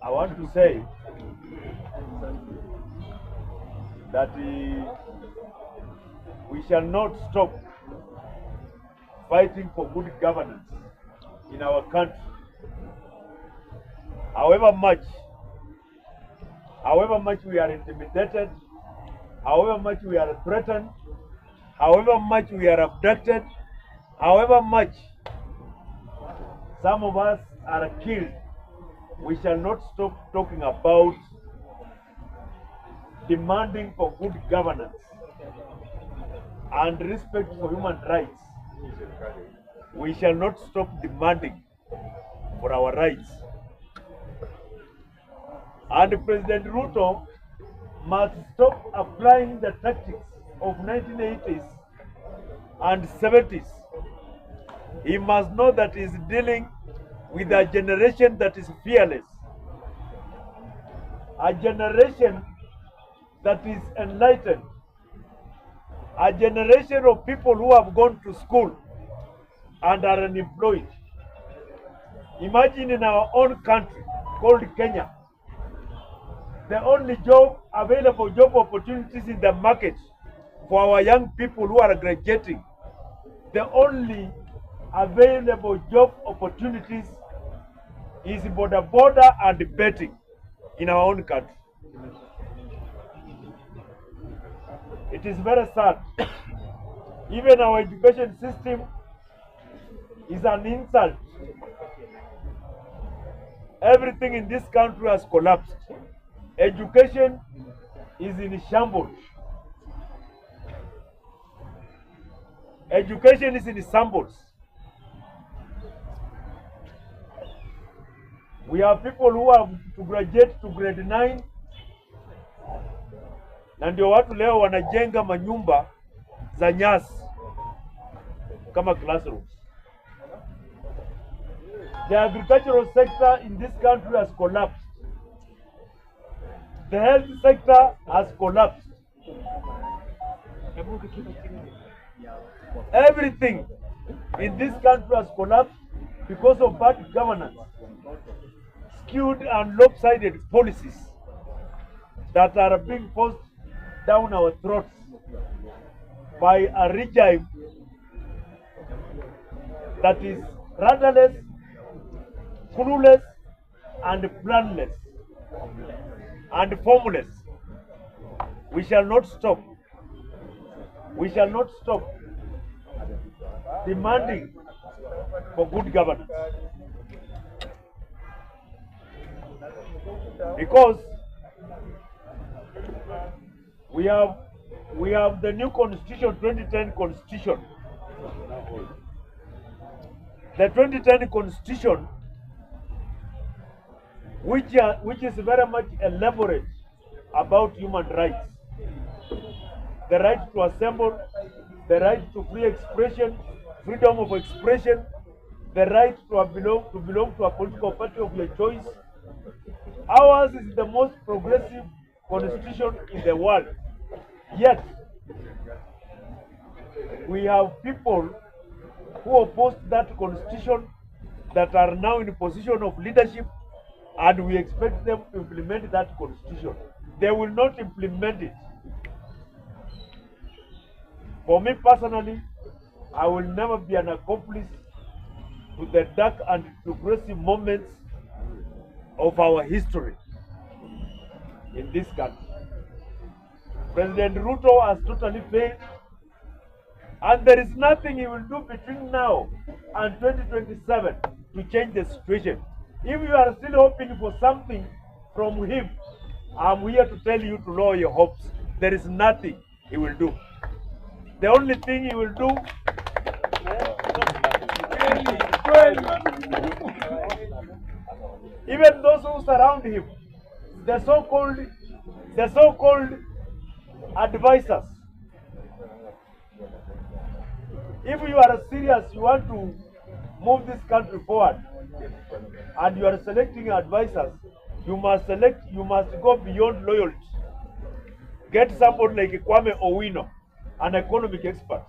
I want to say that we shall not stop fighting for good governance in our country. However much we are intimidated, however much we are threatened, however much we are abducted, however much some of us are killed, we shall not stop talking about demanding for good governance and respect for human rights. We shall not stop demanding for our rights. And President Ruto must stop applying the tactics of 1980s and 70s. He must know that he is dealing with a generation that is fearless, a generation that is enlightened, a generation of people who have gone to school and are unemployed. Imagine in our own country called Kenya, the only available job opportunities in the market for our young people who are graduating, the only available job opportunities is border and betting in our own country. It is very sad. Even our education system is an insult. Everything in this country has collapsed. Education is in shambles. Education is in shambles. We have people who have to graduate to grade 9, na ndio watu leo wanajenga manyumba za nyasi kama classrooms. The agricultural sector in this country has collapsed. The health sector has collapsed. Everything in this country has collapsed because of bad governance, skewed and lopsided policies that are being forced down our throats by a regime that is rudderless, clueless, and planless, and formless. We shall not stop. We shall not stop demanding for good governance, because we have the new constitution, 2010 constitution. The 2010 constitution, which is very much elaborate about human rights, the right to assemble, the right to free expression, freedom of expression, the right to belong to a political party of your choice. Ours is the most progressive constitution in the world. Yet, we have people who opposed that constitution that are now in a position of leadership, and we expect them to implement that constitution. They will not implement it. For me personally, I will never be an accomplice to the dark and progressive moments of our history in this country. President Ruto has totally failed, and there is nothing he will do between now and 2027 to change the situation. If you are still hoping for something from him, I'm here to tell you to lower your hopes. There is nothing he will do. The only thing he will do, even those who surround him, the so-called advisors, if you are serious, you want to move this country forward, and you are selecting advisors, you must go beyond loyalty. Get somebody like Kwame Owino, an economic expert,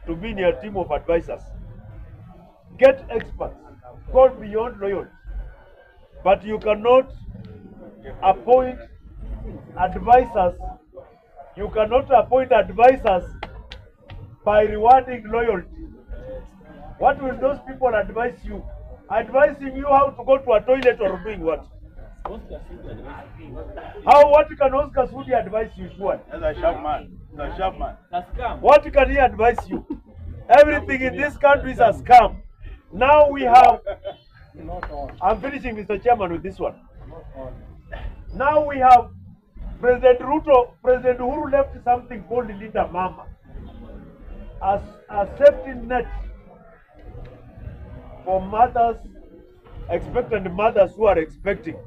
to be in your team of advisors. Get experts, go beyond loyalty. But you cannot appoint advisors. You cannot appoint advisors by rewarding loyalty. What will those people advise you? Advising you how to go to a toilet or doing what? What can Oscar Sudi advise you? As a sharp man. As a sharp man. What can he advise you? Everything in this country is a scam. Now we have, I'm finishing, Mr. Chairman, with this one. Now we have President Ruto, President Uhuru left something called Linda Mama as a safety net for mothers, expectant mothers who are expecting.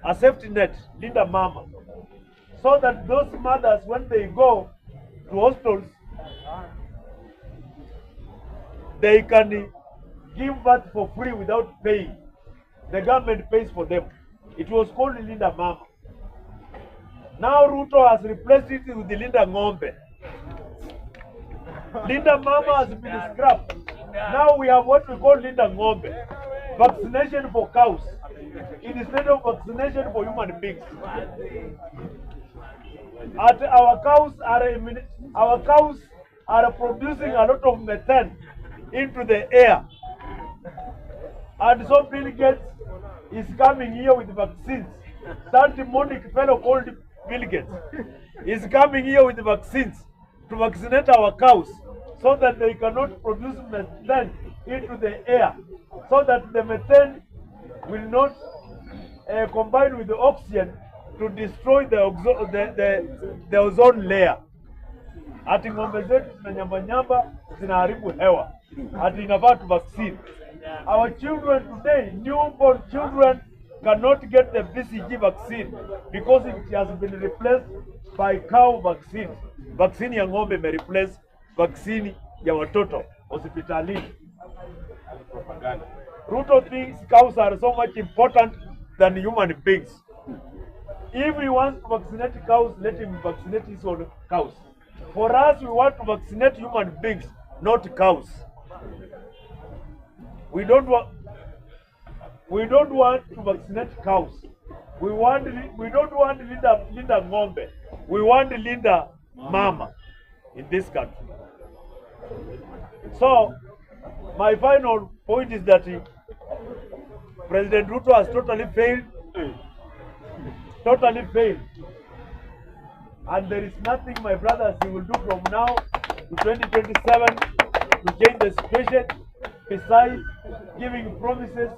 A safety net, Linda Mama, so that those mothers, when they go to hospitals, they can give birth for free without paying. The government pays for them. It was called Linda Mama. Now Ruto has replaced it with the Linda Ng'ombe. Linda Mama has been scrapped. Now we have what we call Linda Ng'ombe. Vaccination for cows instead of vaccination for human beings. Our cows are producing a lot of methane into the air. And so Bill Gates is coming here with vaccines. That demonic fellow called Bill Gates is coming here with vaccines to vaccinate our cows so that they cannot produce methane into the air, so that the methane will not combine with the oxygen to destroy the ozone layer. Ati ng'ombe zetu zinanyamba zinaharibu hewa. Ati inafaa tu vaccine. Our children today, newborn children, cannot get the BCG vaccine because it has been replaced by cow vaccine. Vaccine ya ng'ombe may replace vaccine ya watoto hospitalini. Ruto thinks cows are so much important than human beings. If he wants to vaccinate cows, let him vaccinate his own cows. For us, we want to vaccinate human beings, not cows. We don't want to vaccinate cows. We don't want Linda Ng'ombe. We want Linda Mama in this country. So, my final point is that President Ruto has totally failed. Totally failed. And there is nothing, my brothers, he will do from now to 2027 to change the situation, besides giving promises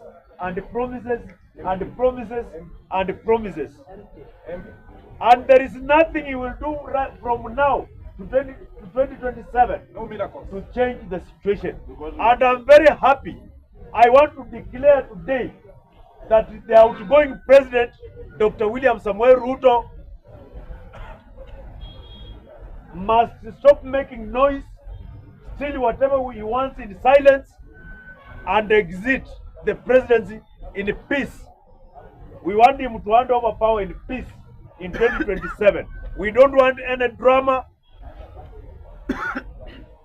and promises and promises and promises. And there is nothing he will do right from now to 2027 to change the situation. And I'm very happy. I want to declare today that the outgoing president, Dr. William Samuel Ruto, must stop making noise, steal whatever he wants in silence, and exit the presidency in peace. We want him to hand over power in peace in 2027. We don't want any drama,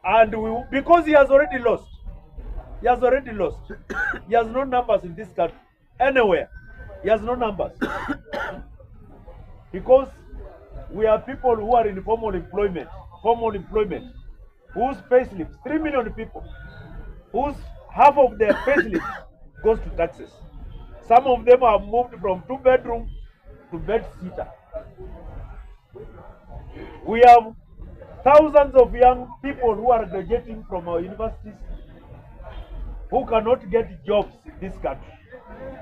and because he has already lost. He has already lost. He has no numbers in this country. Anywhere. He has no numbers. Because we are people who are in formal employment, whose payslips, 3 million people, whose half of their payslips goes to taxes. Some of them have moved from 2-bedroom to bed-sitter. We have thousands of young people who are graduating from our universities who cannot get jobs in this country.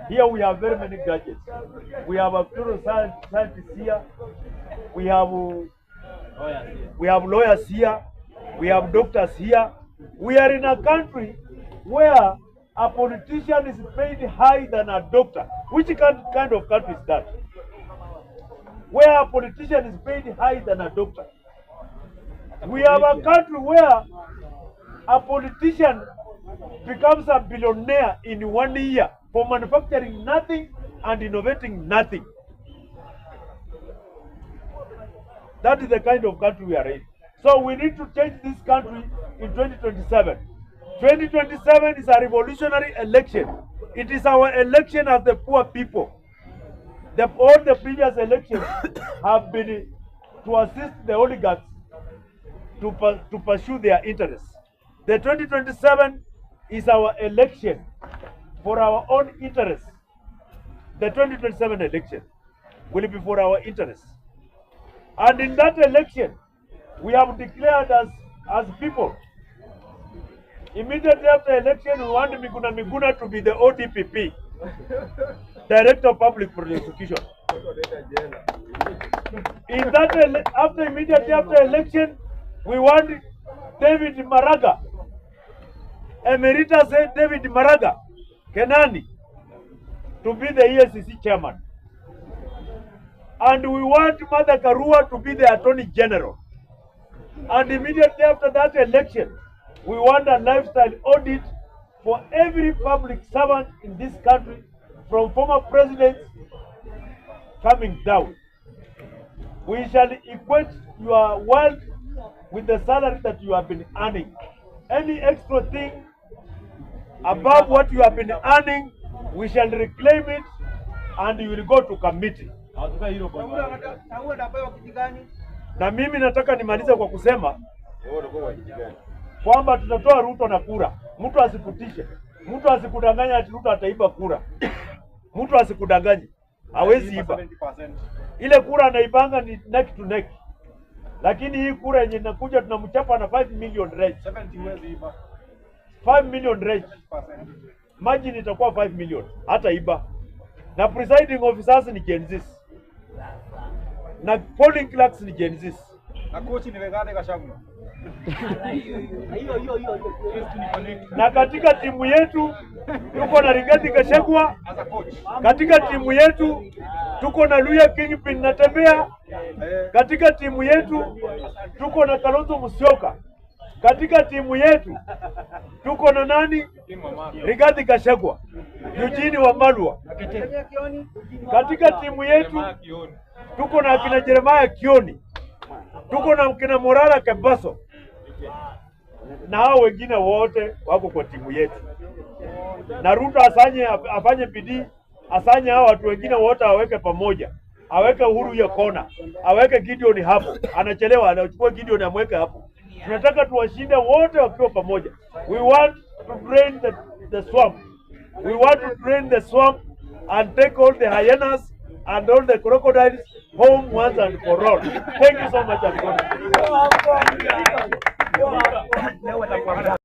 Here we have very many graduates. We have actuarial scientists here. We have lawyers here. We have doctors here. We are in a country where a politician is paid higher than a doctor. Which kind of country is that? Where a politician is paid higher than a doctor. We have a country where a politician becomes a billionaire in 1 year for manufacturing nothing and innovating nothing. That is the kind of country we are in. So we need to change this country in 2027. 2027 is a revolutionary election. It is our election as the poor people. all the previous elections have been to assist the oligarchs to pursue their interests. The 2027 is our election for our own interests. The 2027 election will be for our interests. And in that election, we have declared as people, immediately after election, we want Miguna to be the ODPP, Director of Public Prosecution. Immediately after election, we want David Maraga, Emeritus David Maraga, Kenani, to be the EACC chairman. And we want Mother Karua to be the Attorney General. And immediately after that election, we want a lifestyle audit for every public servant in this country, from former presidents coming down. We shall equate your wealth with the salary that you have been earning. Any extra thing above what you have been earning, we shall reclaim it and you will go to committee. Na mimi nataka nimalize kwa kusema kwamba tutatoa Ruto na kura. Mtu asikutishe. Mtu asikudanganya ati Ruto ataiba kura. Mtu asikudanganye. Hawezi iba. Ile kura anaibanga ni neck to neck. Lakini hii kura yenye inakuja tunamchapa na 5 million rage. 5 million rage. Margin itakuwa 5 million. Hata iba. Na presiding officers ni Gen Z. Na polling clerks ni Gen Z. Na coach ni Regane Gachagua. Na katika timu yetu tuko na Rigathi Gachagua. Katika timu yetu tuko na Luya Kingpin Natembea. Katika timu yetu tuko na Kalonzo Musyoka. Katika timu yetu tuko na nani? Rigathi Gachagua, Eugene Wamalwa. Katika timu yetu tuko na akina Jeremiah Kioni. Tuko na kina Morala Kebaso. Na hao wengine wote wako kwa timu yetu. Na Ruto afanye bidii, asanye hao watu wengine wote aweke pamoja. Aweke Uhuru ya kona, aweke Gideon hapo. Anachelewa, anachukua Gideon amweke hapo. Tunataka tuwashinde wote wakiwa pamoja. We want to drain the swamp. We want to drain the swamp and take all the hyenas and all the crocodiles home once and for all. Thank you so much.